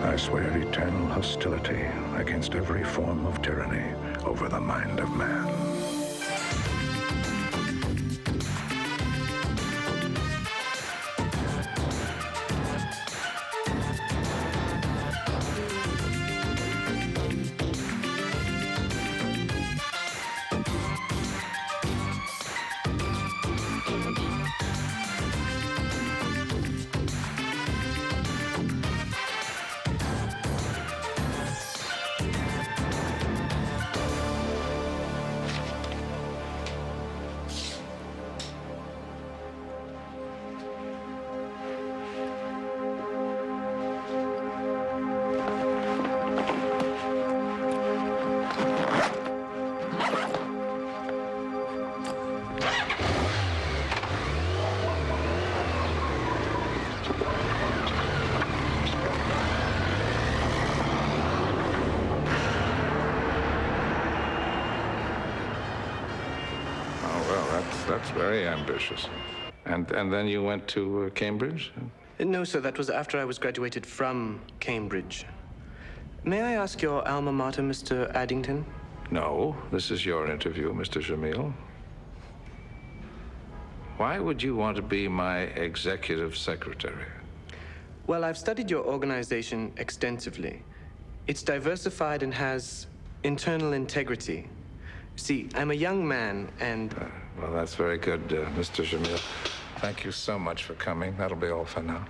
I swear eternal hostility against every form of tyranny over the mind of man. That's very ambitious. And then you went to Cambridge? No, sir, that was after I was graduated from Cambridge. May I ask your alma mater, Mr. Addington? No, this is your interview, Mr. Jamil. Why would you want to be my executive secretary? Well, I've studied your organization extensively. It's diversified and has internal integrity. See, I'm a young man, and... Well, that's very good, Mr. Jamil. Thank you so much for coming. That'll be all for now.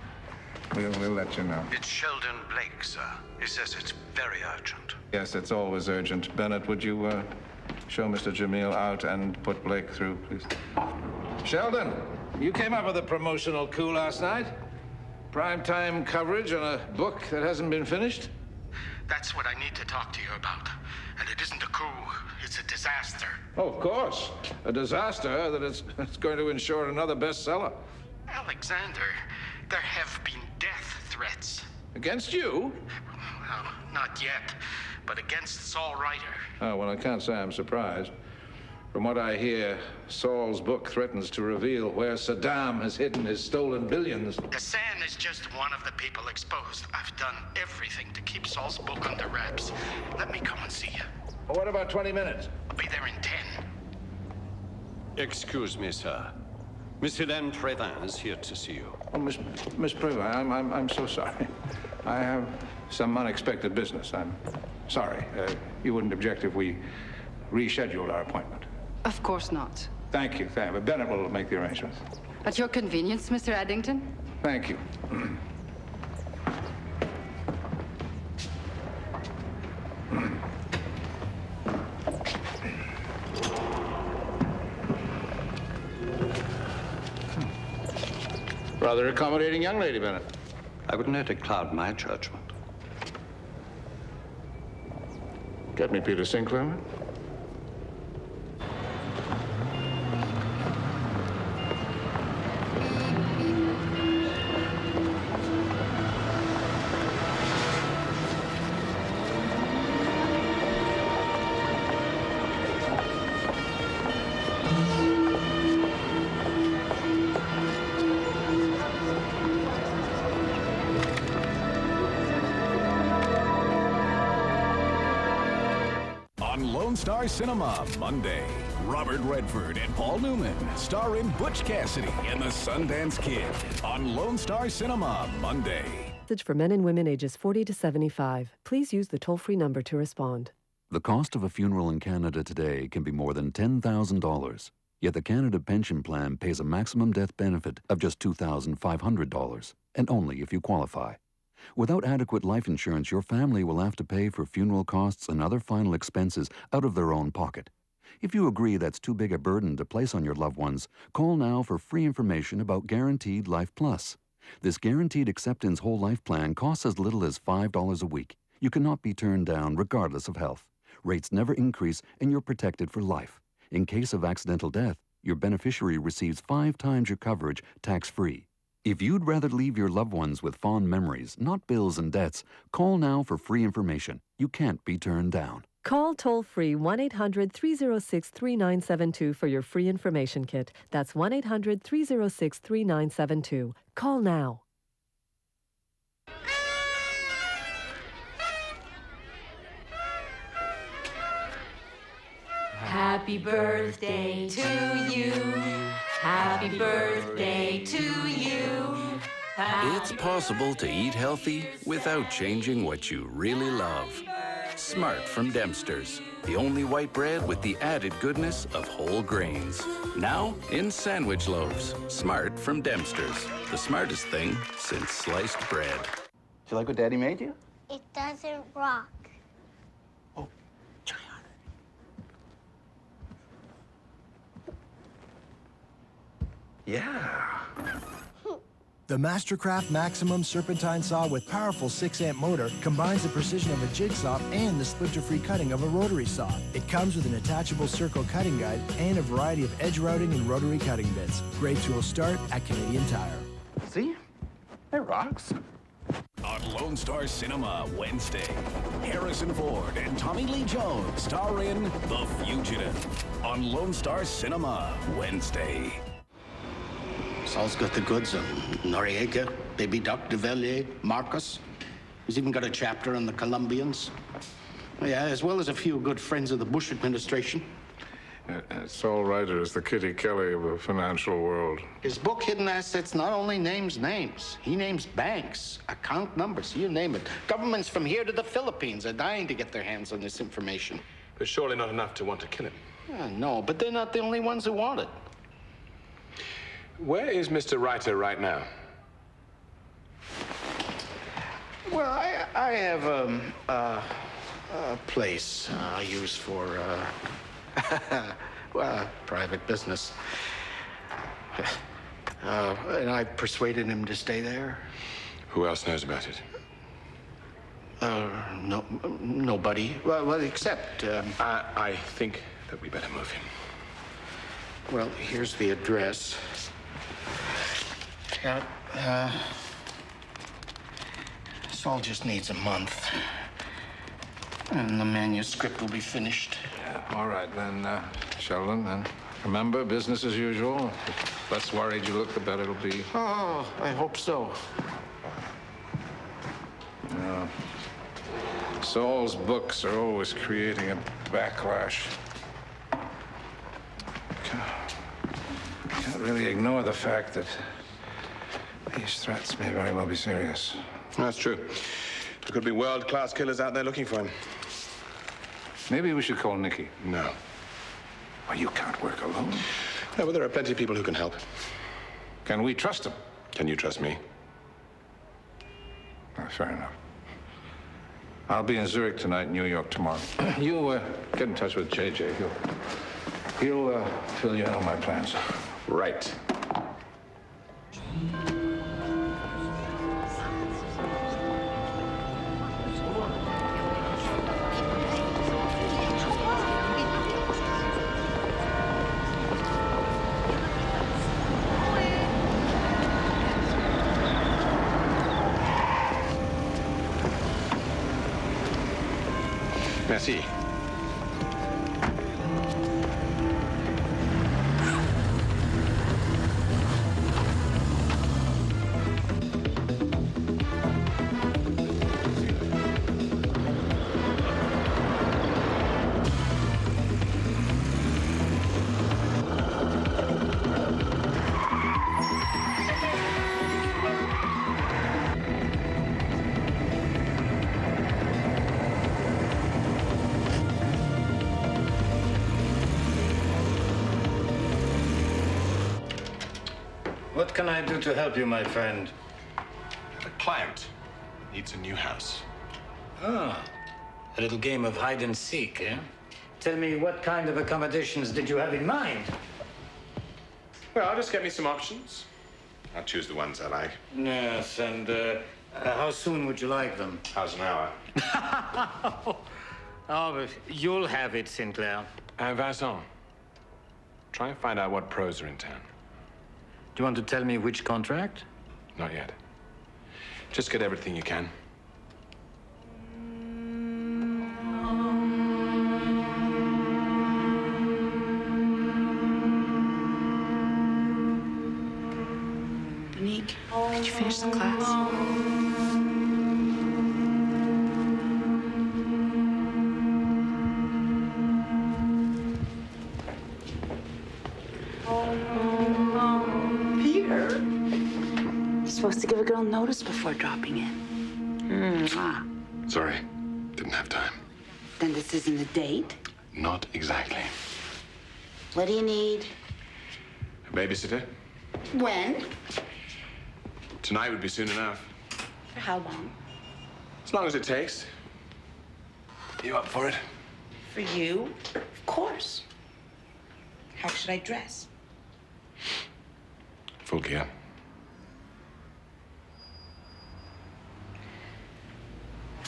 We'll let you know. It's Sheldon Blake, sir. He says it's very urgent. Yes, it's always urgent. Bennett, would you show Mr. Jamil out and put Blake through, please? Sheldon, you came up with a promotional coup last night? Primetime coverage on a book that hasn't been finished? That's what I need to talk to you about. And it isn't a coup, it's a disaster. Oh, of course. A disaster that it's going to ensure another bestseller. Alexander, there have been death threats. Against you? Well, not yet, but against Saul Ryder. Oh, well, I can't say I'm surprised. From what I hear, Saul's book threatens to reveal where Saddam has hidden his stolen billions. Hassan is just one of the people exposed. I've done everything to keep Saul's book under wraps. Let me come and see you. Well, what about 20 minutes? I'll be there in 10. Excuse me, sir. Miss Helene Prévin is here to see you. Oh, Miss Prévin, I'm so sorry. I have some unexpected business. I'm sorry. You wouldn't object if we rescheduled our appointment? Of course not. Thank you. Bennett will make the arrangements. At your convenience, Mr. Addington. Thank you. Rather accommodating young lady, Bennett. I wouldn't let it cloud my judgment. Get me Peter Sinclair. Lone Star Cinema, Monday. Robert Redford and Paul Newman star in Butch Cassidy and the Sundance Kid on Lone Star Cinema, Monday. Message for men and women ages 40 to 75. Please use the toll-free number to respond. The cost of a funeral in Canada today can be more than $10,000. Yet the Canada Pension Plan pays a maximum death benefit of just $2,500, and only if you qualify. Without adequate life insurance, your family will have to pay for funeral costs and other final expenses out of their own pocket. If you agree that's too big a burden to place on your loved ones, call now for free information about Guaranteed Life Plus. This Guaranteed Acceptance Whole Life Plan costs as little as $5 a week. You cannot be turned down regardless of health. Rates never increase and you're protected for life. In case of accidental death, your beneficiary receives 5 times your coverage tax-free. If you'd rather leave your loved ones with fond memories, not bills and debts, call now for free information. You can't be turned down. Call toll-free 1-800-306-3972 for your free information kit. That's 1-800-306-3972. Call now. Happy birthday to you. Happy birthday to you. It's possible to eat healthy without changing what you really love. Smart from Dempster's, the only white bread with the added goodness of whole grains. Now in sandwich loaves. Smart from Dempster's, the smartest thing since sliced bread. Do you like what Daddy made you? It doesn't rock. Oh, try harder. Yeah. The Mastercraft Maximum Serpentine Saw with powerful 6-amp motor combines the precision of a jigsaw and the splinter-free cutting of a rotary saw. It comes with an attachable circle cutting guide and a variety of edge routing and rotary cutting bits. Great tools start at Canadian Tire. See? It rocks. On Lone Star Cinema Wednesday, Harrison Ford and Tommy Lee Jones star in The Fugitive. On Lone Star Cinema Wednesday. Saul's got the goods on Noriega, Baby Doc, Duvalier, Marcus. He's even got a chapter on the Colombians. Yeah, as well as a few good friends of the Bush administration. Saul Ryder is the Kitty Kelly of the financial world. His book, Hidden Assets, not only names names, he names banks, account numbers, you name it. Governments from here to the Philippines are dying to get their hands on this information. But surely not enough to want to kill him. No, but they're not the only ones who want it. Where is Mr. Ryder right now? Well, I have a place I use for, well, private business. And I persuaded him to stay there. Who else knows about it? Nobody. Well, except... I think that we better move him. Well, here's the address. Saul just needs a month. And the manuscript will be finished. Yeah, all right, then, Sheldon, and remember, business as usual. The less worried you look, the better it'll be. Oh, I hope so. Saul's books are always creating a backlash. Can't really ignore the fact that these threats may very well be serious. That's true. There could be world-class killers out there looking for him. Maybe we should call Nicky. No. Well, you can't work alone. No, but there are plenty of people who can help. Can we trust him? Can you trust me? Fair enough. I'll be in Zurich tonight, New York tomorrow. You get in touch with JJ. He'll fill you in on my plans. Right. Merci. What can I do to help you, my friend? A client needs a new house. Ah, a little game of hide and seek, eh? Tell me, what kind of accommodations did you have in mind? Well, just get me some options. I'll choose the ones I like. Yes, and how soon would you like them? How's an hour? Oh, but you'll have it, Sinclair. Vincent, try and find out what pros are in town. Do you want to tell me which contract? Not yet. Just get everything you can. Monique, could you finish the class? give a girl notice before dropping in. Mwah. Sorry, didn't have time. Then this isn't a date? Not exactly. What do you need? A babysitter? When? Tonight would be soon enough. For how long? As long as it takes. You up for it? For you? Of course. How should I dress? Full gear.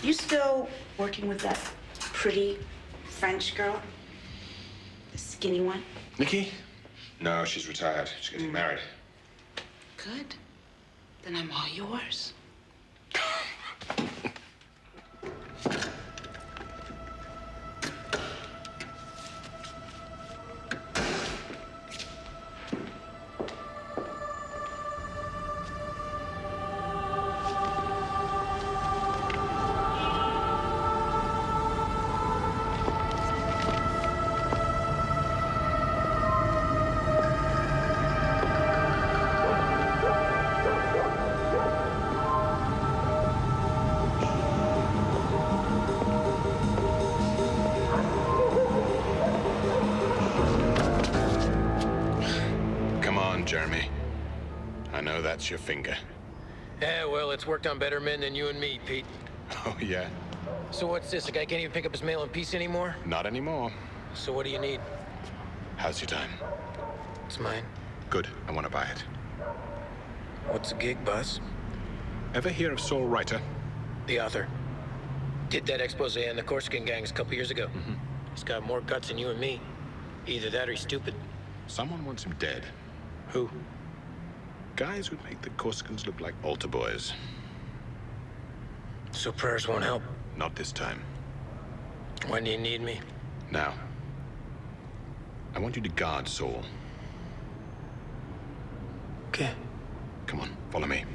You still working with that pretty French girl? The skinny one? Nikki? No, she's retired. She's getting married. Good. Then I'm all yours. Jeremy. I know that's your finger. Yeah, well, it's worked on better men than you and me, Pete. Oh, yeah? So what's this? The guy can't even pick up his mail in peace anymore? Not anymore. So what do you need? How's your time? It's mine. Good. I want to buy it. What's the gig, boss? Ever hear of Saul Reiter? The author. Did that expose on the Corsican gangs a couple years ago. Mm-hmm. He's got more guts than you and me. Either that or he's stupid. Someone wants him dead. Who? Guys who'd make the Corsicans look like altar boys. So prayers won't help? Not this time. When do you need me? Now. I want you to guard Saul. Okay. Come on, follow me.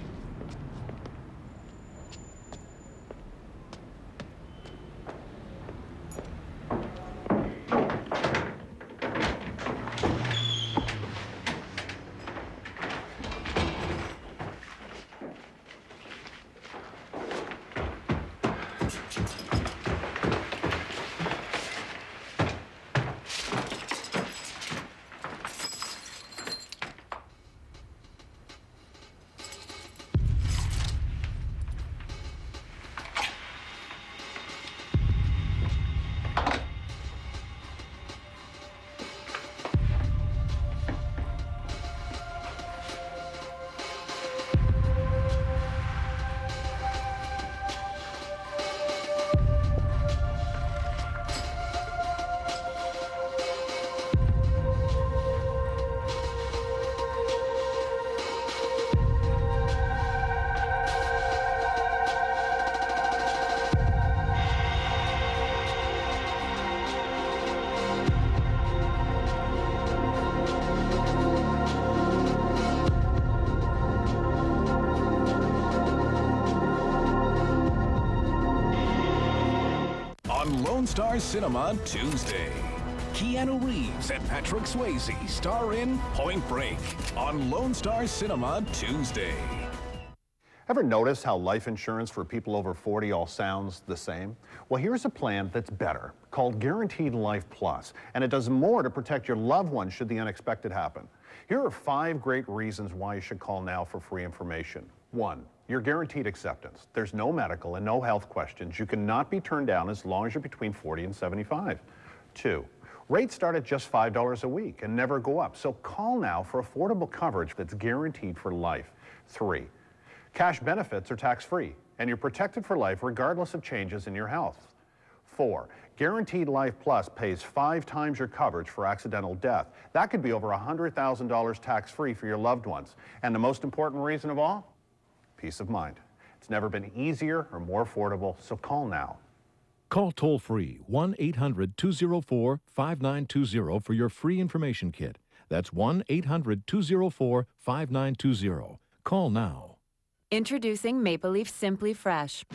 Lone Star Cinema Tuesday. Keanu Reeves and Patrick Swayze star in Point Break on Lone Star Cinema Tuesday. Ever notice how life insurance for people over 40 all sounds the same? Well, here's a plan that's better, called Guaranteed Life Plus, and it does more to protect your loved ones should the unexpected happen. Here are 5 great reasons why you should call now for free information. 1, you're guaranteed acceptance. There's no medical and no health questions. You cannot be turned down as long as you're between 40 and 75. 2, rates start at just $5 a week and never go up, so call now for affordable coverage that's guaranteed for life. 3, cash benefits are tax-free, and you're protected for life regardless of changes in your health. 4, Guaranteed Life Plus pays 5 times your coverage for accidental death. That could be over $100,000 tax-free for your loved ones. And the most important reason of all? Peace of mind. It's never been easier or more affordable, so call now. Call toll-free 1-800-204-5920 for your free information kit. That's 1-800-204-5920. Call now. Introducing Maple Leaf Simply Fresh.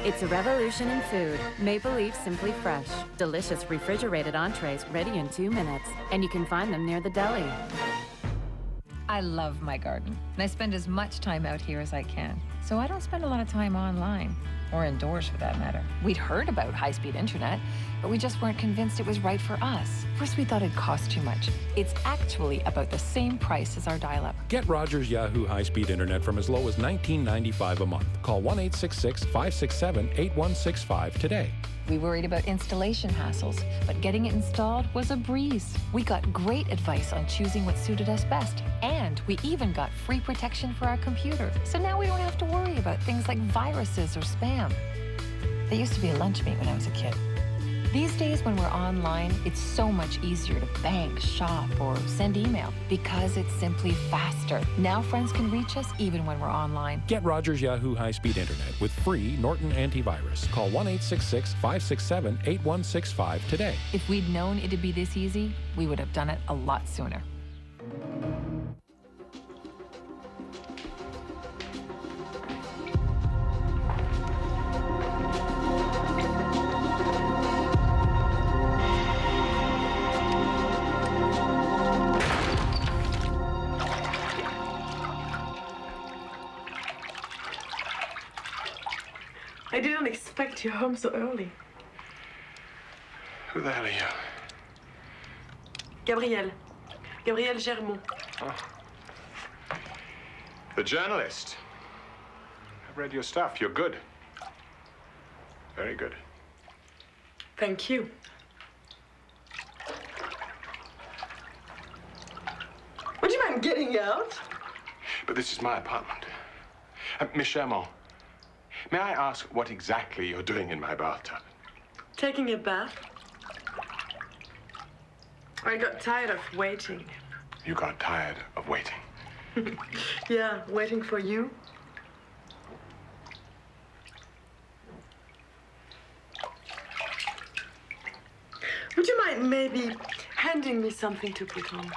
It's a revolution in food. Maple Leaf Simply Fresh. Delicious refrigerated entrees ready in 2 minutes. And you can find them near the deli. I love my garden, and I spend as much time out here as I can. So I don't spend a lot of time online, or indoors for that matter. We'd heard about high-speed internet, but we just weren't convinced it was right for us. First, we thought it'd cost too much. It's actually about the same price as our dial-up. Get Rogers Yahoo high-speed internet from as low as $19.95 a month. Call 1-866-567-8165 today. We worried about installation hassles, but getting it installed was a breeze. We got great advice on choosing what suited us best, and we even got free protection for our computer. So now we don't have to worry about things like viruses or spam. That used to be a lunch meat when I was a kid. These days when we're online, it's so much easier to bank, shop, or send email because it's simply faster. Now friends can reach us even when we're online. Get Rogers Yahoo high-speed internet with free Norton antivirus. Call 1-866-567-8165 today. If we'd known it'd be this easy, we would have done it a lot sooner. I didn't expect you home so early. Who the hell are you? Gabrielle. Gabrielle Germont. Oh. The journalist. I've read your stuff. You're good. Very good. Thank you. Would you mind getting out? But this is my apartment. Miss Germont, may I ask what exactly you're doing in my bathtub? Taking a bath. I got tired of waiting. You got tired of waiting? Yeah, waiting for you. Would you mind maybe handing me something to put on?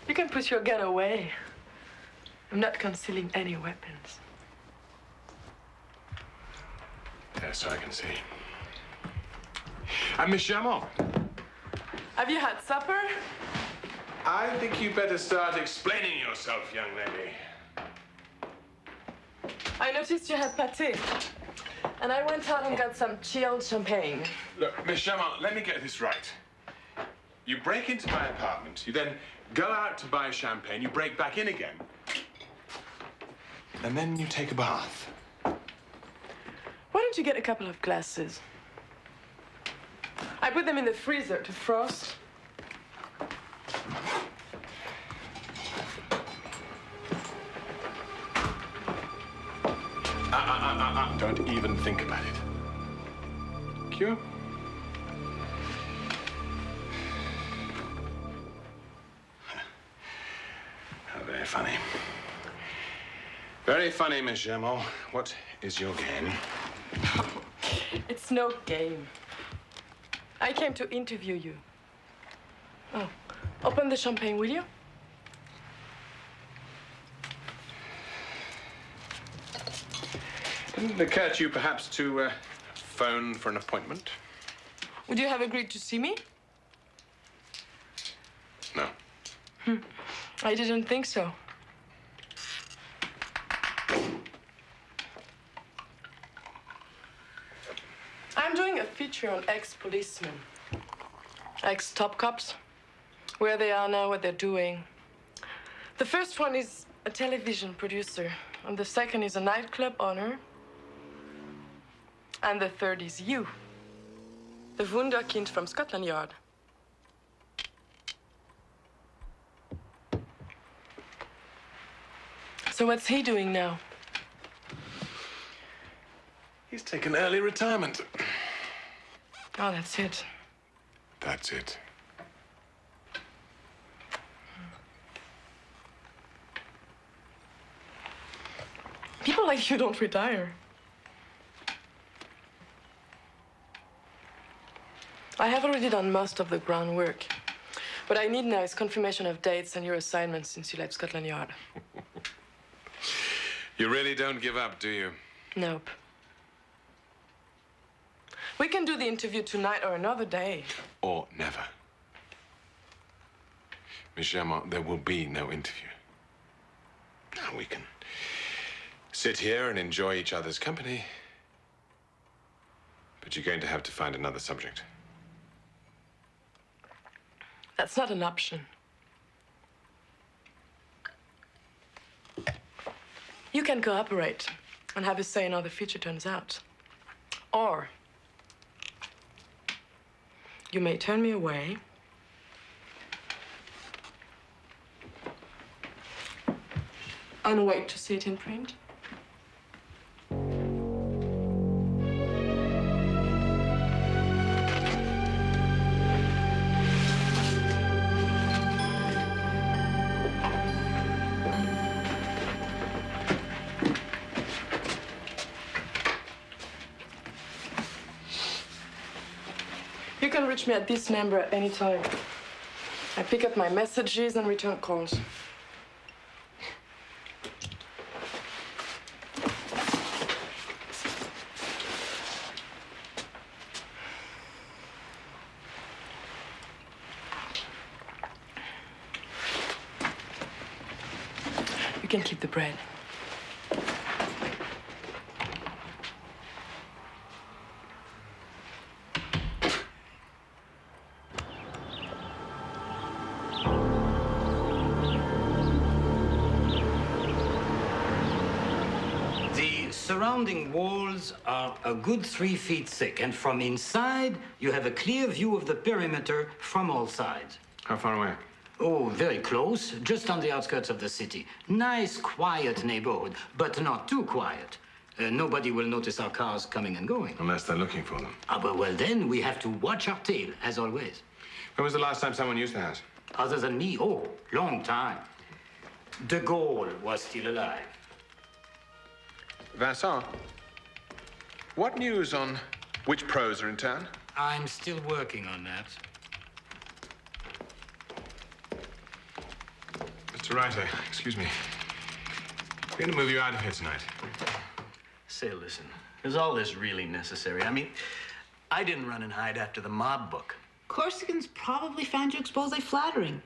You can put your gun away. I'm not concealing any weapons. Yes, so I can see. Miss Germont. Have you had supper? I think you better start explaining yourself, young lady. I noticed you had pâté. And I went out and got some chilled champagne. Look, Miss Germont, let me get this right. You break into my apartment, you then go out to buy champagne, you break back in again, and then you take a bath. Why don't you get a couple of glasses? I put them in the freezer to frost. Don't even think about it. Cue? Oh, very funny. Very funny, Miss Germont. What is your game? It's no game. I came to interview you. Oh, open the champagne, will you? Didn't it occur to you perhaps to phone for an appointment? Would you have agreed to see me? No. I didn't think so. I'm doing a feature on ex-policemen, ex-top cops, where they are now, what they're doing. The first one is a television producer, and the second is a nightclub owner, and the third is you, the wunderkind from Scotland Yard. So what's he doing now? He's taken early retirement. Oh, that's it. That's it. not like you don't retire. I have already done most of the groundwork. What I need now is confirmation of dates and your assignments since you left Scotland Yard. You really don't give up, do you? Nope. We can do the interview tonight or another day. Or never. Miss Germain, there will be no interview. Now we can sit here and enjoy each other's company. But you're going to have to find another subject. That's not an option. You can cooperate and have a say in how the feature turns out. Or you may turn me away and wait to see it in print. You can reach me at this number at any time. I pick up my messages and return calls. You can keep the bread. The surrounding walls are a good 3 feet thick, and from inside, you have a clear view of the perimeter from all sides. How far away? Oh, very close, just on the outskirts of the city. Nice, quiet neighborhood, but not too quiet. Nobody will notice our cars coming and going. Unless they're looking for them. Ah, but well, then we have to watch our tail, as always. When was the last time someone used the house? Other than me, oh, long time. De Gaulle was still alive. Vincent, what news on which pros are in town? I'm still working on that. Mr. Writer, excuse me. We're going to move you out of here tonight. Say, listen, is all this really necessary? I mean, I didn't run and hide after the mob book. Corsicans probably found your expose flattering.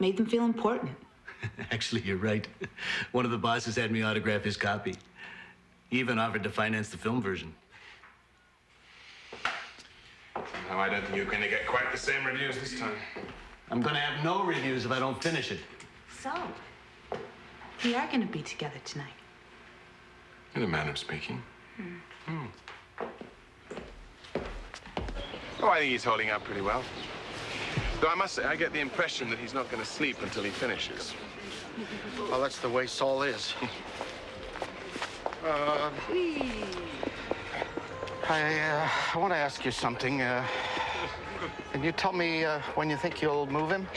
Made them feel important. Actually, you're right. One of the bosses had me autograph his copy. He even offered to finance the film version. No, I don't think you're going to get quite the same reviews this time. I'm going to have no reviews if I don't finish it. So, we are going to be together tonight. In a manner of speaking. Oh, I think he's holding up pretty well. Though I must say, I get the impression that he's not going to sleep until he finishes. Well, that's the way Saul is. I want to ask you something. Can you tell me when you think you'll move him?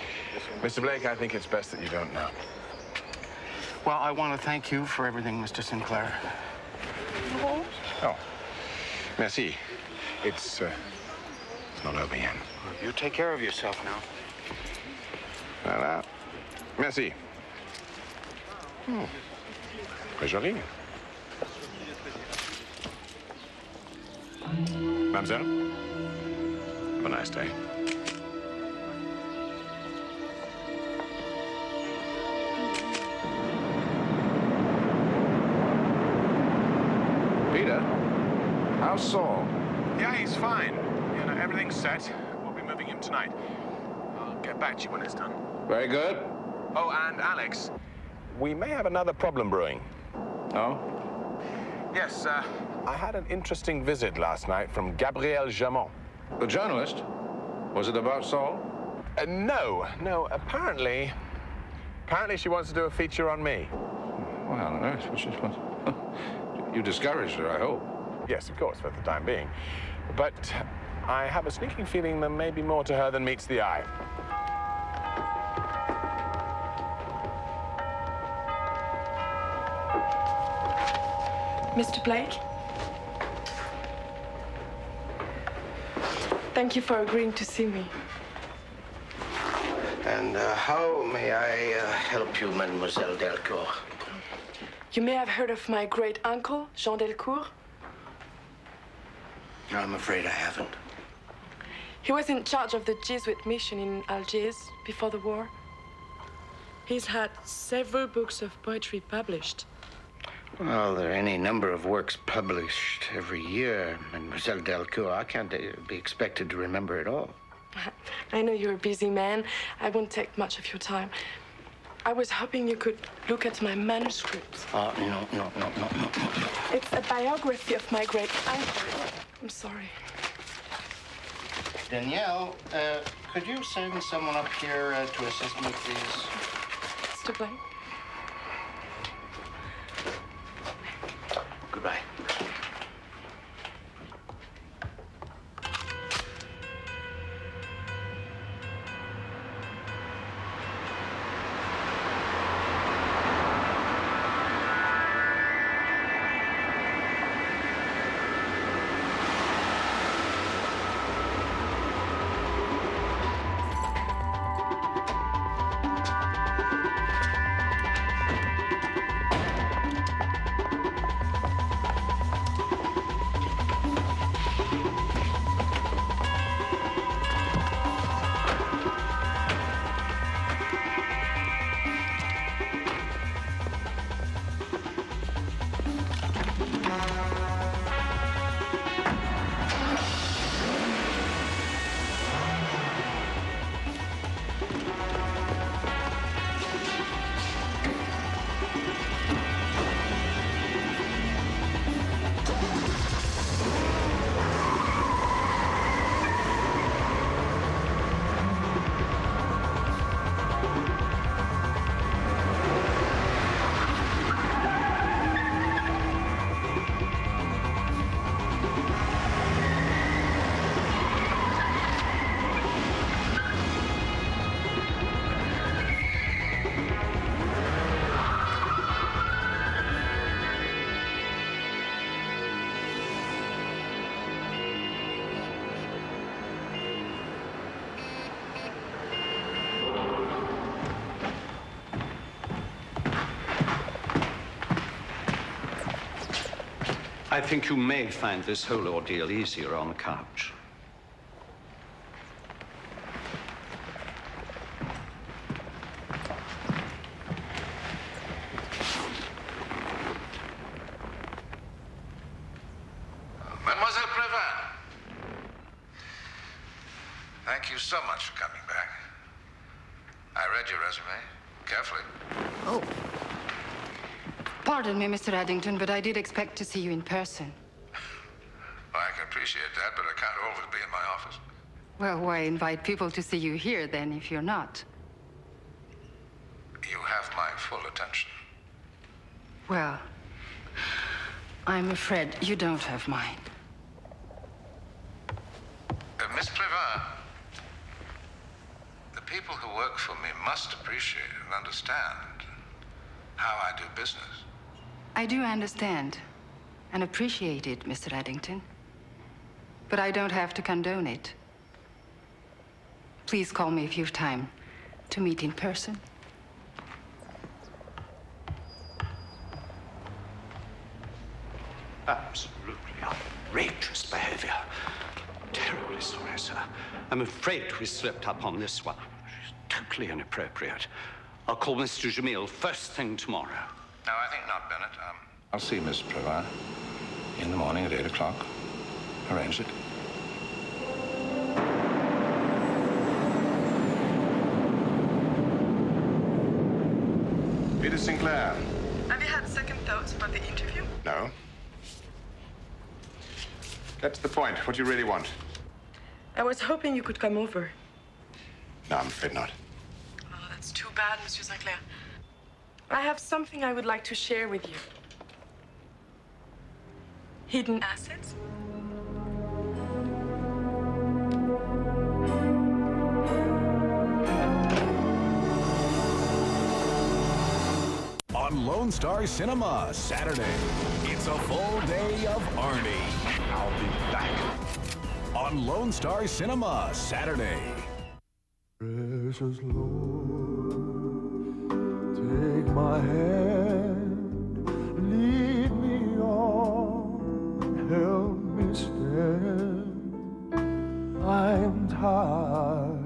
Mr. Blake, I think it's best that you don't know. Well, I want to thank you for everything, Mr. Sinclair. Oh, merci. It's not over yet. You take care of yourself now. Voilà. Merci. Très joli. Mademoiselle, have a nice day. Peter, how's Saul? Yeah, he's fine. You know, everything's set. We'll be moving him tonight. I'll get back to you when it's done. Very good. Oh, and Alex, we may have another problem brewing. Oh? Yes, I had an interesting visit last night from Gabrielle Jamont. The journalist? Was it about Saul? No. Apparently she wants to do a feature on me. Well, on earth, what she supposed? You discouraged her, I hope. Yes, of course, for the time being. But I have a sneaking feeling there may be more to her than meets the eye. Mr. Blake? Thank you for agreeing to see me. And how may I help you, Mademoiselle Delcourt? You may have heard of my great uncle, Jean Delcourt. I'm afraid I haven't. He was in charge of the Jesuit mission in Algiers before the war. He's had several books of poetry published. Well, there are any number of works published every year, Mademoiselle Delcourt. I can't be expected to remember it all. I know you're a busy man. I won't take much of your time. I was hoping you could look at my manuscript. Oh, no. It's a biography of my great uncle. I'm sorry. Danielle, could you send someone up here to assist me, please? Mr. Blake? Goodbye. I think you may find this whole ordeal easier on the couch. Mademoiselle Prévan. Thank you so much for coming back. I read your resume carefully. Oh. Pardon me, Mr. Addington, but I did expect to see you in person. Well, I can appreciate that, but I can't always be in my office. Well, why invite people to see you here, then, if you're not? You have my full attention. Well, I'm afraid you don't have mine. Miss Prévan, the people who work for me must appreciate and understand how I do business. I do understand and appreciate it, Mr. Addington. But I don't have to condone it. Please call me if you have time to meet in person. Absolutely outrageous behavior. Terribly sorry, sir. I'm afraid we slipped up on this one. It's totally inappropriate. I'll call Mr. Jamil first thing tomorrow. No, I think not, Bennett. I'll see Miss Prévan in the morning at 8 o'clock. Arrange it. Peter Sinclair. Have you had second thoughts about the interview? No. Get to the point. What do you really want? I was hoping you could come over. No, I'm afraid not. Oh, that's too bad, Monsieur Sinclair. I have something I would like to share with you. Hidden assets? On Lone Lone Star Cinema, Saturday. It's a full day of Arnie. I'll be back. On Lone Star Cinema, Saturday. Precious Lord, take my hand, lead me on, help me stand. I am tired,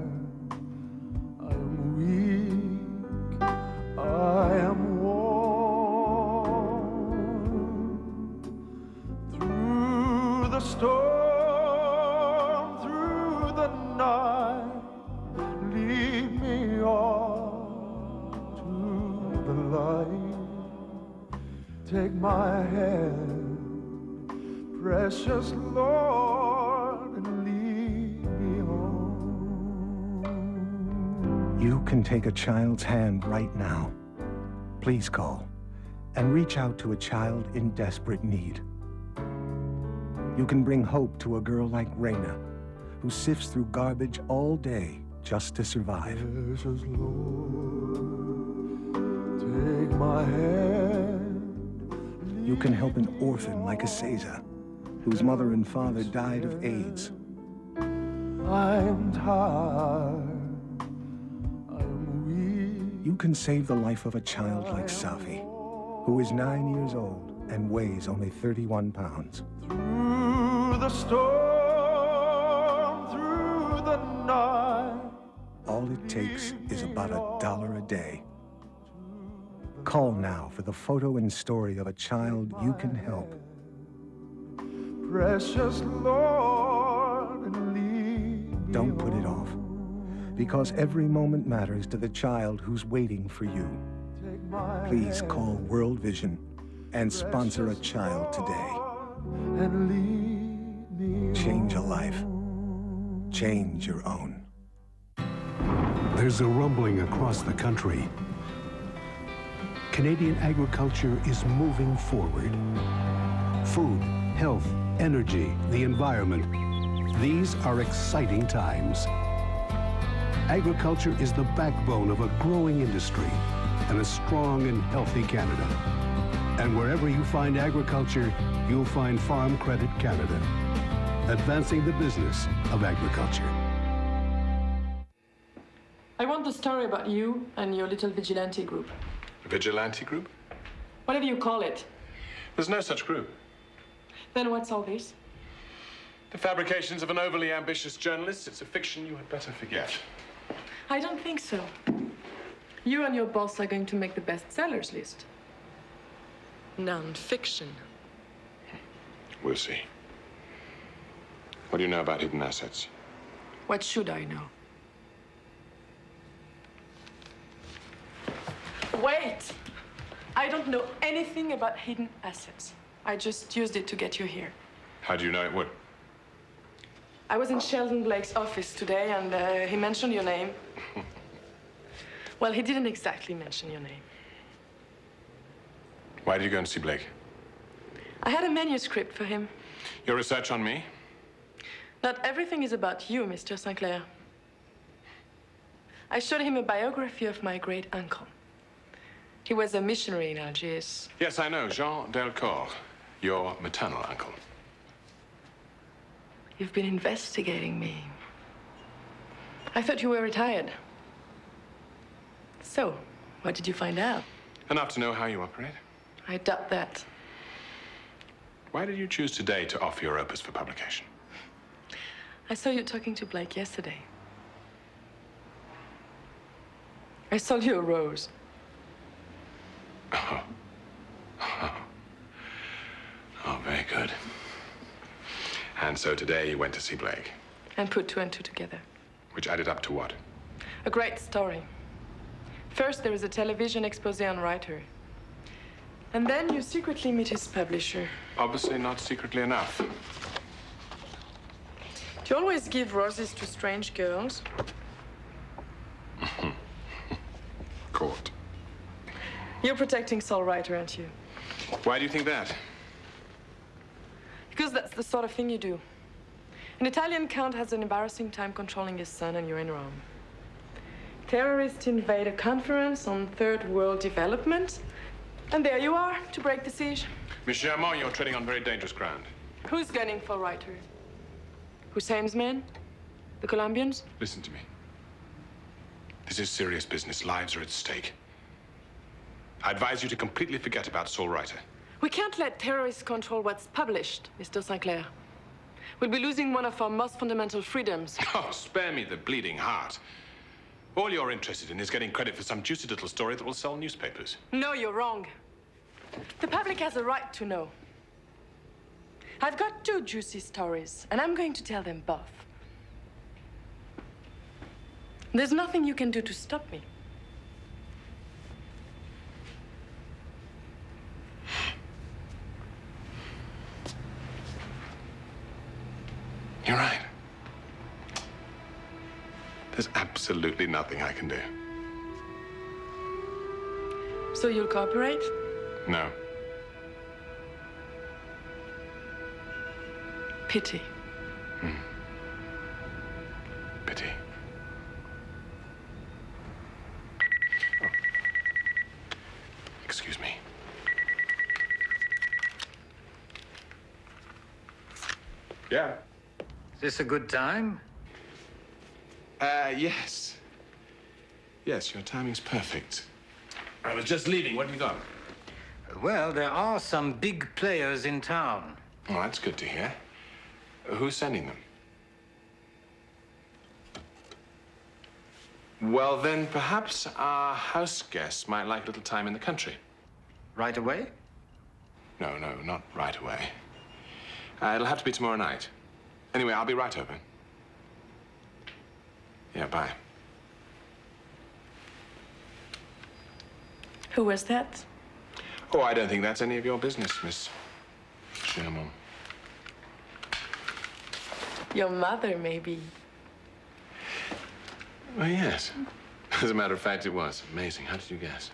I am weak, I am worn. Through the storm, through the night, lead me on to the light. Take my hand, precious Lord, and lead me on. You can take a child's hand right now. Please call and reach out to a child in desperate need. You can bring hope to a girl like Raina, who sifts through garbage all day just to survive. Precious Lord, take my hand. You can help an orphan like Aseza, whose mother and father died of AIDS. I'm tired, I'm weak. You can save the life of a child like Safi, who is 9 years old and weighs only 31 pounds. Through the storm, through the night. All it takes is about $1 a day. Call now for the photo and story of a child you can help. Precious Lord, and lead me. Don't put it off, because every moment matters to the child who's waiting for you. Please call World Vision and sponsor a child today. And lead me. Change a life. Change your own. There's a rumbling across the country. Canadian agriculture is moving forward. Food, health, energy, the environment. These are exciting times. Agriculture is the backbone of a growing industry and a strong and healthy Canada. And wherever you find agriculture, you'll find Farm Credit Canada, advancing the business of agriculture. I want the story about you and your little vigilante group. A vigilante group? Whatever you call it. There's no such group. Then what's all this? The fabrications of an overly ambitious journalist. It's a fiction you had better forget. I don't think so. You and your boss are going to make the bestsellers list. Non-fiction. We'll see. What do you know about hidden assets? What should I know? Wait! I don't know anything about hidden assets. I just used it to get you here. How do you know it would? I was in Sheldon Blake's office today, and he mentioned your name. Well, he didn't exactly mention your name. Why did you go and see Blake? I had a manuscript for him. Your research on me? Not everything is about you, Mr. Sinclair. I showed him a biography of my great-uncle. He was a missionary in Algiers. Yes, I know. Jean Delcourt, your maternal uncle. You've been investigating me. I thought you were retired. So, what did you find out? Enough to know how you operate. I doubt that. Why did you choose today to offer your opus for publication? I saw you talking to Blake yesterday. I sold you a rose. Oh, very good. And so today you went to see Blake. And put 2 and 2 together. Which added up to what? A great story. First, there is a television expose on writer. And then you secretly meet his publisher. Obviously not secretly enough. Do you always give roses to strange girls? Caught. You're protecting Saul Reiter, aren't you? Why do you think that? Because that's the sort of thing you do. An Italian count has an embarrassing time controlling his son, and you're in Rome. Terrorists invade a conference on third world development, And there you are, to break the siege. Miss Germain, you're treading on very dangerous ground. Who's gunning for Reiter? Hussein's men? The Colombians? Listen to me. This is serious business. Lives are at stake. I advise you to completely forget about Saul Reiter. We can't let terrorists control what's published, Mr. Sinclair. We'll be losing one of our most fundamental freedoms. Oh, spare me the bleeding heart. All you're interested in is getting credit for some juicy little story that will sell newspapers. No, you're wrong. The public has a right to know. I've got 2 juicy stories, and I'm going to tell them both. There's nothing you can do to stop me. You're right. There's absolutely nothing I can do. So you'll cooperate? No. Pity. Pity. Oh. Excuse me. Yeah. Is this a good time? Yes. Yes, your timing's perfect. I was just leaving. What have you got? Well, there are some big players in town. Oh, that's good to hear. Who's sending them? Well, then perhaps our house guests might like a little time in the country. Right away? No, not right away. It'll have to be tomorrow night. Anyway, I'll be right over. Yeah, bye. Who was that? Oh, I don't think that's any of your business, Miss Germain. Your mother, maybe. Oh, yes. As a matter of fact, it was. Amazing. How did you guess?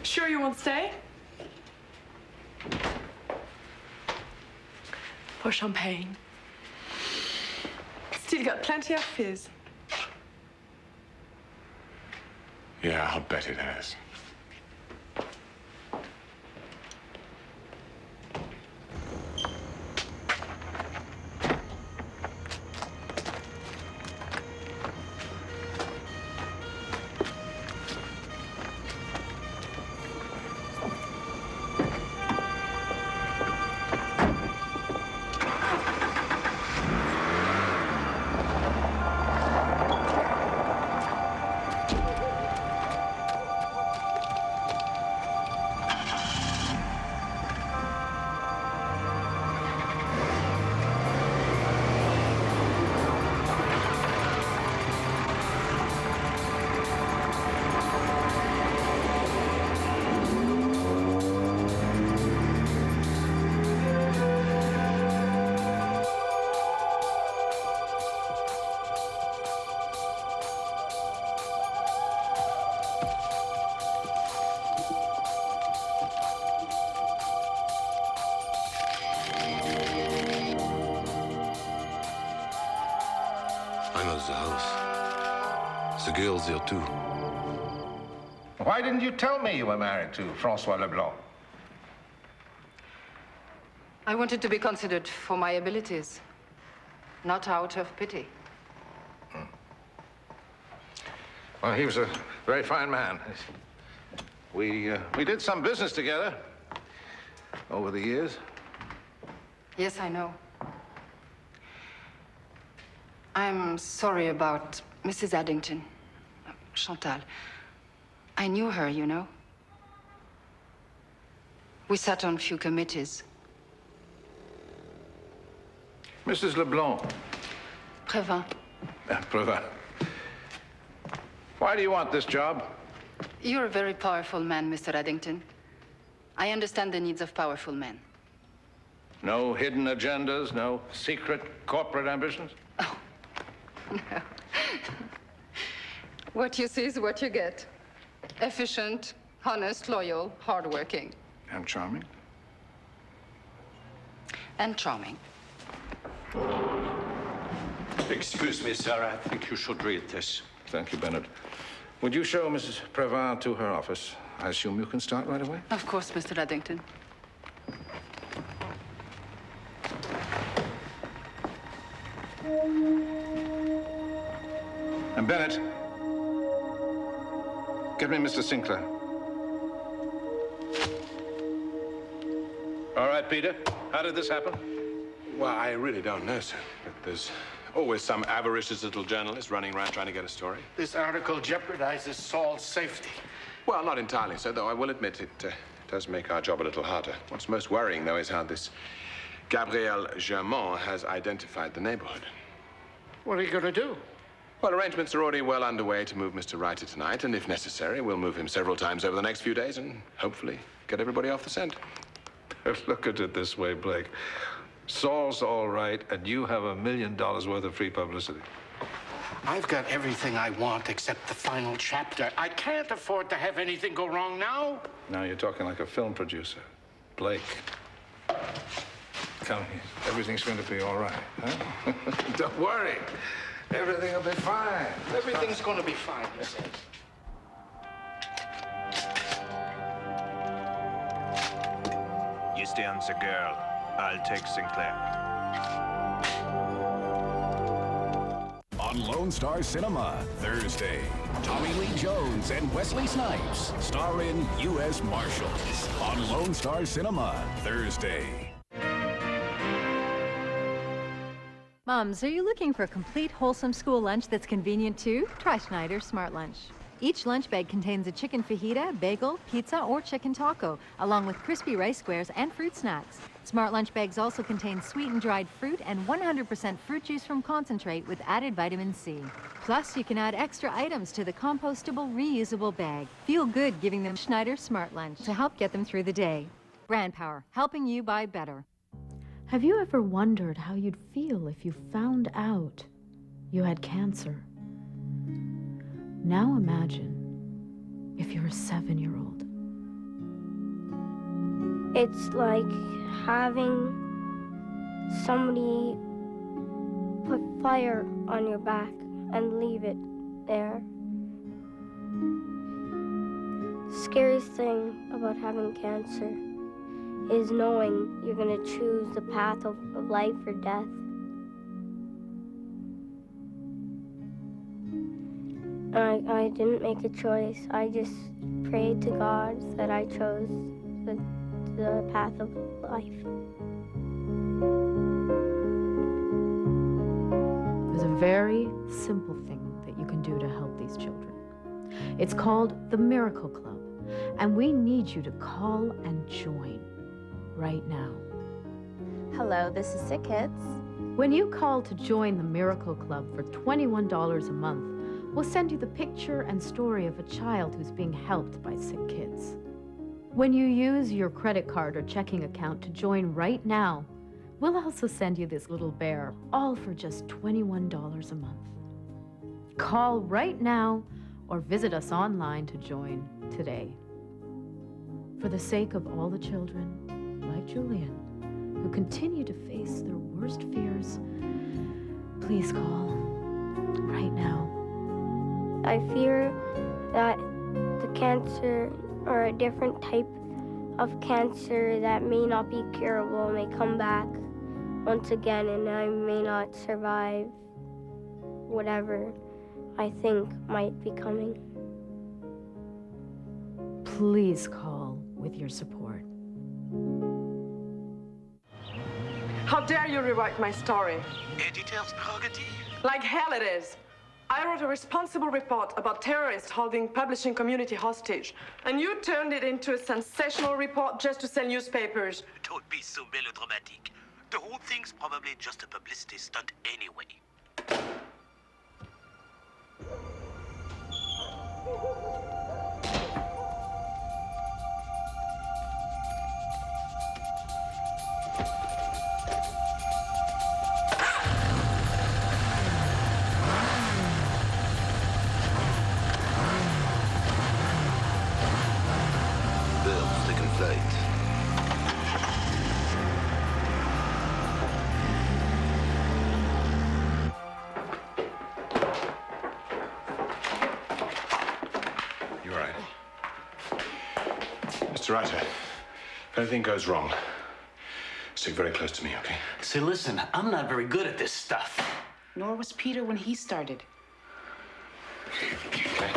Sure you won't stay? For champagne. Still got plenty of fizz. Yeah, I'll bet it has. I know the house. The girl's there too. Why didn't you tell me you were married to Francois Leblanc? I wanted to be considered for my abilities, not out of pity. Well, he was a very fine man. We did some business together over the years. Yes, I know. I'm sorry about Mrs. Addington. Chantal. I knew her, you know. We sat on a few committees. Mrs. Leblanc. Prévin. Prévin. Why do you want this job? You're a very powerful man, Mr. Addington. I understand the needs of powerful men. No hidden agendas, no secret corporate ambitions? No. What you see is what you get. Efficient, honest, loyal, hardworking. And charming? And charming. Excuse me, sir. I think you should read this. Thank you, Bennett. Would you show Mrs. Previn to her office? I assume you can start right away? Of course, Mr. Addington. And Bennett, get me Mr. Sinclair. All right, Peter. How did this happen? Well, I really don't know, sir. But there's always some avaricious little journalist running around trying to get a story. This article jeopardizes Saul's safety. Well, not entirely so, though I will admit it does make our job a little harder. What's most worrying, though, is how this Gabriel Germain has identified the neighborhood. What are you going to do? Well, arrangements are already well underway to move Mr. Reiter tonight, and if necessary, we'll move him several times over the next few days and hopefully get everybody off the scent. Look at it this way, Blake. Saul's all right, and you have $1 million worth of free publicity. I've got everything I want except the final chapter. I can't afford to have anything go wrong now. Now you're talking like a film producer. Blake, come here. Everything's going to be all right, huh? Don't worry. Everything will be fine. Everything's going to be fine, he says. You stay on the girl. I'll take Sinclair. On Lone Star Cinema, Thursday, Tommy Lee Jones and Wesley Snipes star in U.S. Marshals. On Lone Star Cinema, Thursday. Moms, are you looking for a complete, wholesome school lunch that's convenient too? Try Schneider's Smart Lunch. Each lunch bag contains a chicken fajita, bagel, pizza, or chicken taco, along with crispy rice squares and fruit snacks. Smart Lunch bags also contain sweetened dried fruit and 100% fruit juice from concentrate with added vitamin C. Plus, you can add extra items to the compostable, reusable bag. Feel good giving them Schneider's Smart Lunch to help get them through the day. Brand Power, helping you buy better. Have you ever wondered how you'd feel if you found out you had cancer? Now imagine if you're a 7-year-old. It's like having somebody put fire on your back and leave it there. The scariest thing about having cancer is knowing you're going to choose the path of life or death. I didn't make a choice. I just prayed to God that I chose the path of life. There's a very simple thing that you can do to help these children. It's called the Miracle Club, and we need you to call and join right now. Hello, this is Sick Kids. When you call to join the Miracle Club for $21 a month, we'll send you the picture and story of a child who's being helped by Sick Kids. When you use your credit card or checking account to join right now, we'll also send you this little bear, all for just $21 a month. Call right now or visit us online to join today. For the sake of all the children, like Julian, who continue to face their worst fears, please call right now. I fear that the cancer or a different type of cancer that may not be curable may come back once again, and I may not survive whatever I think might be coming. Please call with your support. How dare you rewrite my story? Editor's prerogative. Like hell it is. I wrote a responsible report about terrorists holding publishing community hostage, and you turned it into a sensational report just to sell newspapers. Don't be so melodramatic. The whole thing's probably just a publicity stunt anyway. Mr. Reiter, if anything goes wrong, stick very close to me, okay? See, listen, I'm not very good at this stuff. Nor was Peter when he started. Okay.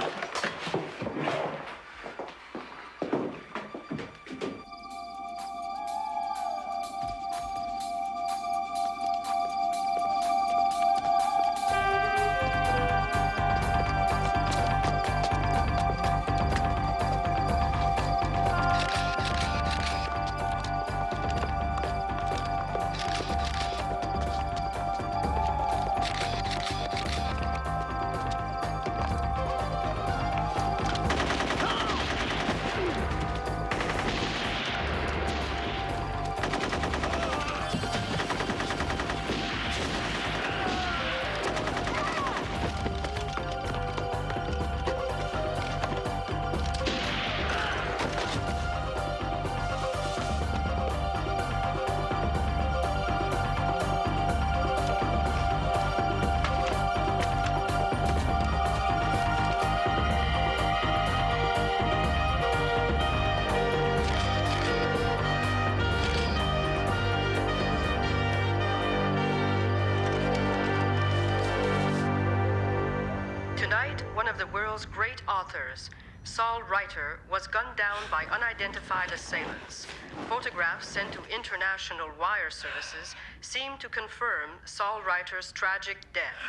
Tonight, one of the world's great authors, Saul Reiter, was gunned down by unidentified assailants. Photographs sent to international wire services seem to confirm Saul Reiter's tragic death.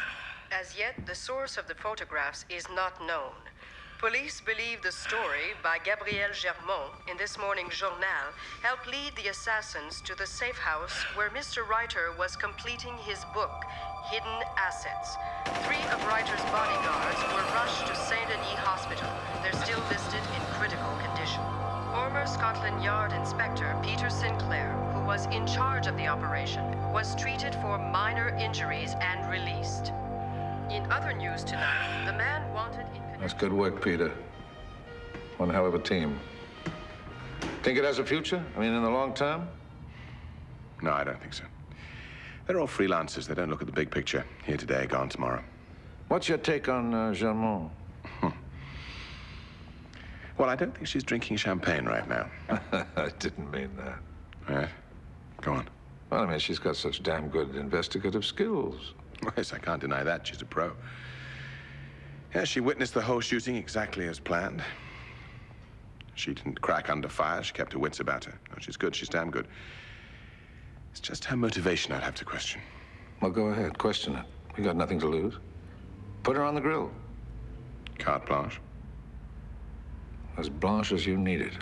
As yet, the source of the photographs is not known. Police believe the story by Gabriel Germont in this morning's journal helped lead the assassins to the safe house where Mr. Reiter was completing his book, Hidden Assets. 3 of Reiter's bodyguards were rushed to Saint-Denis Hospital. They're still listed in critical condition. Former Scotland Yard Inspector Peter Sinclair, who was in charge of the operation, was treated for minor injuries and released. In other news tonight, the man wanted in... That's good work, Peter. One hell of a team. Think it has a future? I mean, in the long term? No, I don't think so. They're all freelancers. They don't look at the big picture. Here today, gone tomorrow. What's your take on Germont? Well, I don't think she's drinking champagne right now. I didn't mean that. Right. Go on. Well, I mean, she's got such damn good investigative skills. Yes, I can't deny that. She's a pro. Yeah, she witnessed the whole shooting exactly as planned. She didn't crack under fire. She kept her wits about her. No, she's good. She's damn good. It's just her motivation I'd have to question. Well, go ahead. Question it. We got nothing to lose. Put her on the grill. Carte blanche. As blanche as you need it.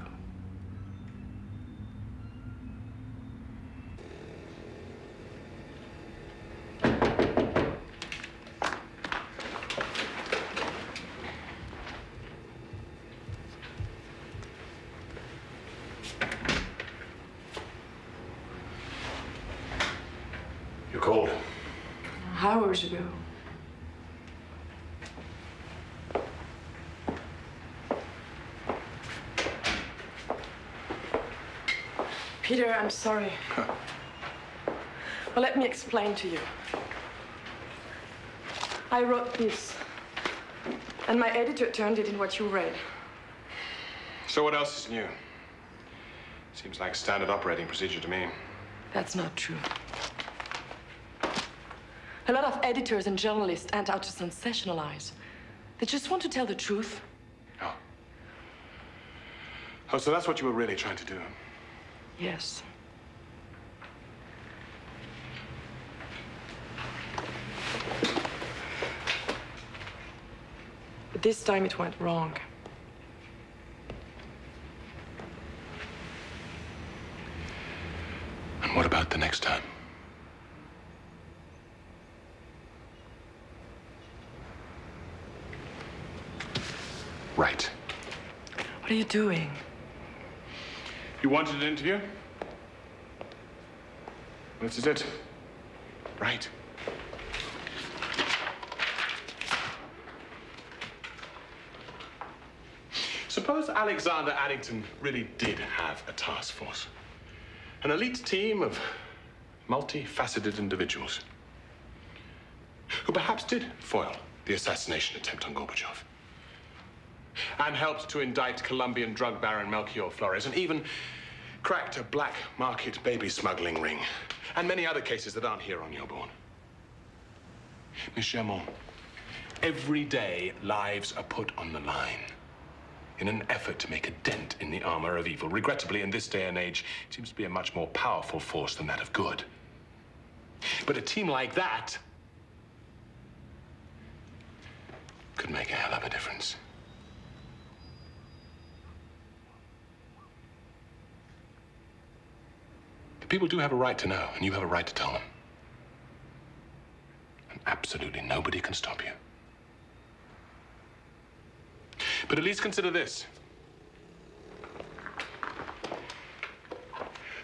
You called? Hours ago. Peter, I'm sorry. Well, let me explain to you. I wrote this, and my editor turned it in what you read. So what else is new? Seems like standard operating procedure to me. That's not true. A lot of editors and journalists aren't out to sensationalize. They just want to tell the truth. Oh, so that's what you were really trying to do? Yes. But this time it went wrong. And what about the next time? Right. What are you doing? You wanted an interview? This is it. Right. Suppose Alexander Addington really did have a task force. An elite team of multifaceted individuals who perhaps did foil the assassination attempt on Gorbachev. and helped to indict Colombian drug baron Melchior Flores, and even cracked a black market baby smuggling ring, and many other cases that aren't here on your board. Miss Germont, every day lives are put on the line in an effort to make a dent in the armor of evil. Regrettably, in this day and age, it seems to be a much more powerful force than that of good. But a team like that could make a hell of a difference. People do have a right to know, and you have a right to tell them. And absolutely nobody can stop you. But at least consider this.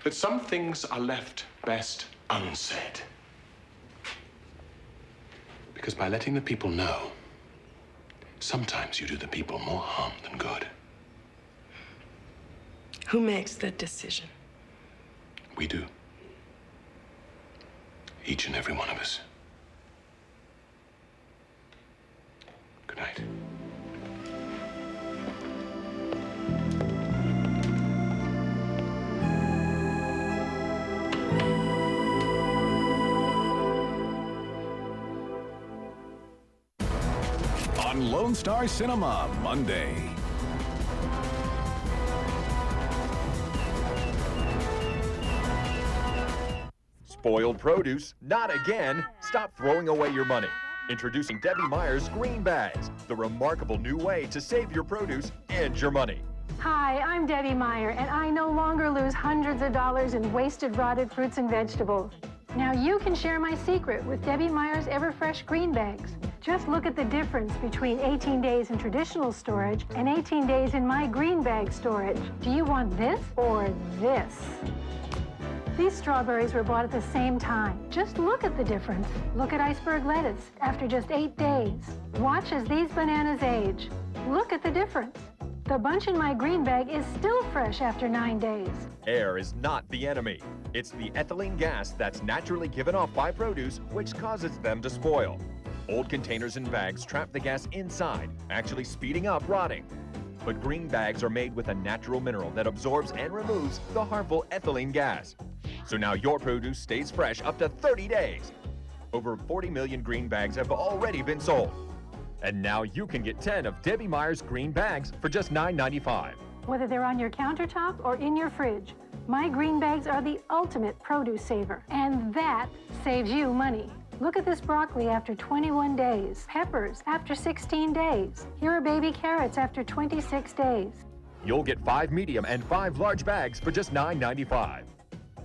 That some things are left best unsaid. Because by letting the people know, sometimes you do the people more harm than good. Who makes that decision? We do. Each and every one of us. Good night. On Lone Star Cinema, Monday. Spoiled produce? Not again! Stop throwing away your money. Introducing Debbie Meyer's Green Bags, the remarkable new way to save your produce and your money. Hi, I'm Debbie Meyer, and I no longer lose hundreds of dollars in wasted, rotted fruits and vegetables. Now you can share my secret with Debbie Meyer's Everfresh Green Bags. Just look at the difference between 18 days in traditional storage and 18 days in my green bag storage. Do you want this or this? These strawberries were bought at the same time. Just look at the difference. Look at iceberg lettuce after just 8 days. Watch as these bananas age. Look at the difference. The bunch in my green bag is still fresh after 9 days. Air is not the enemy. It's the ethylene gas that's naturally given off by produce, which causes them to spoil. Old containers and bags trap the gas inside, actually speeding up rotting. But green bags are made with a natural mineral that absorbs and removes the harmful ethylene gas. So now your produce stays fresh up to 30 days. Over 40 million green bags have already been sold. And now you can get 10 of Debbie Meyer's green bags for just $9.95. Whether they're on your countertop or in your fridge, my green bags are the ultimate produce saver. And that saves you money. Look at this broccoli after 21 days, peppers after 16 days. Here are baby carrots after 26 days. You'll get 5 medium and 5 large bags for just $9.95.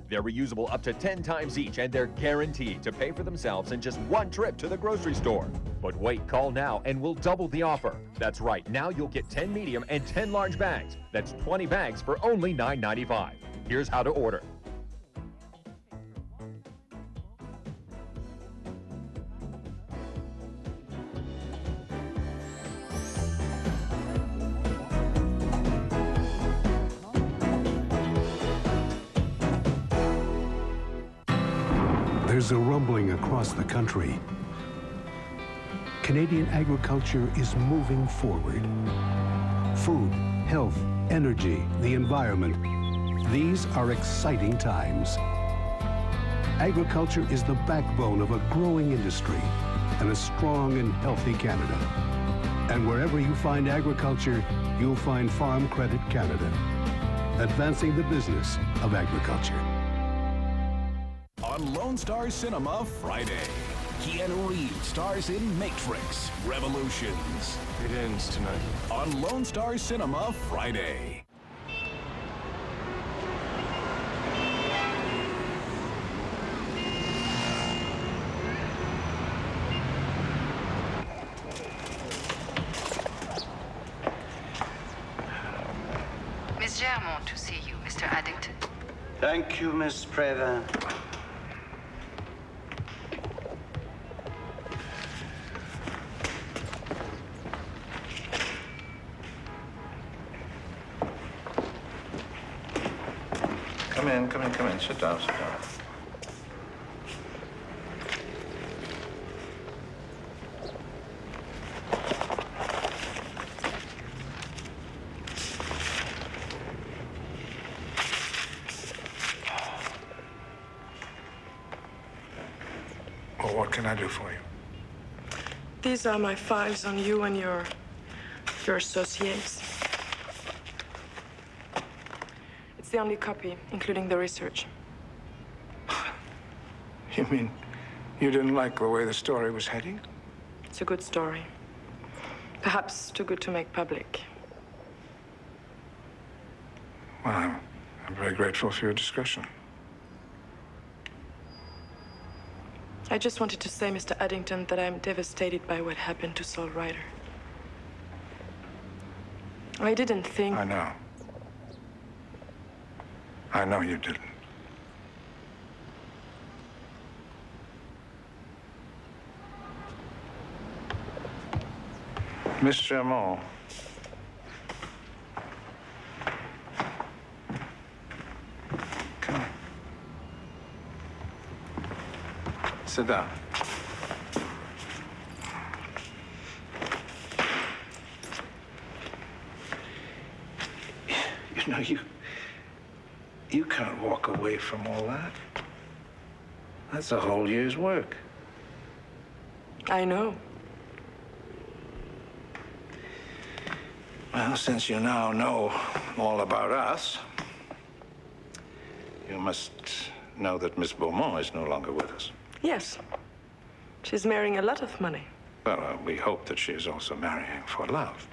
They're reusable up to 10 times each, and they're guaranteed to pay for themselves in just 1 trip to the grocery store. But wait, call now and we'll double the offer. That's right, now you'll get 10 medium and 10 large bags. That's 20 bags for only $9.95. Here's how to order. There's a rumbling across the country. Canadian agriculture is moving forward. Food, health, energy, the environment. These are exciting times. Agriculture is the backbone of a growing industry and a strong and healthy Canada. And wherever you find agriculture, you'll find Farm Credit Canada, advancing the business of agriculture. On Lone Star Cinema Friday, Keanu Reeves stars in Matrix Revolutions. It ends tonight. On Lone Star Cinema Friday. Miss Germont to see you, Mr. Addington. Thank you, Miss Previn. Come in. Sit down. what can I do for you? These are my files on you and your associates. It's the only copy, including the research. You mean you didn't like the way the story was heading? It's a good story. Perhaps too good to make public. Well, I'm very grateful for your discretion. I just wanted to say, Mr. Addington, that I'm devastated by what happened to Saul Ryder. I didn't think... I know. I know you didn't. Miss Germont. Come on. Sit down. You know, you can't walk away from all that. That's a whole year's work. I know. Well, since you now know all about us, you must know that Miss Beaumont is no longer with us. Yes. She's marrying a lot of money. Well, we hope that she is also marrying for love.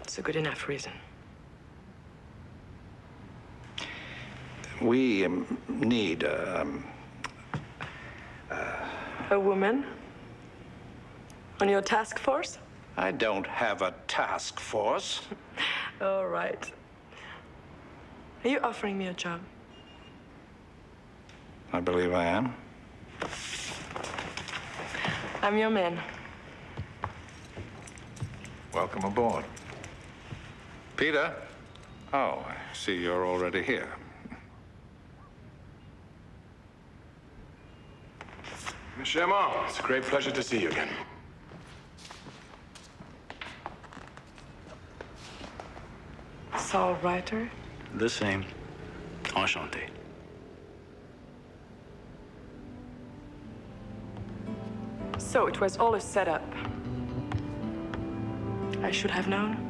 It's a good enough reason. We need a woman on your task force? I don't have a task force. All right. Are you offering me a job? I believe I am. I'm your man. Welcome aboard. Peter? Oh, I see you're already here. Miss Germont, it's a great pleasure to see you again. Saul Ryder? The same. Enchanté. So it was all a setup. I should have known.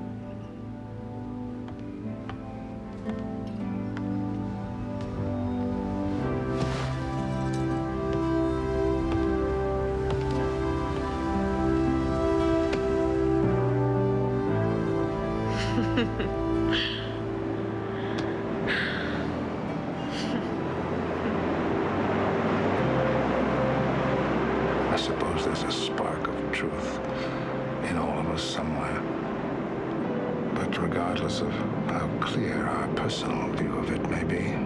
I suppose there's a spark of truth in all of us somewhere. But regardless of how clear our personal view of it may be,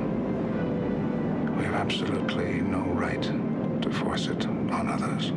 we have absolutely no right to force it on others.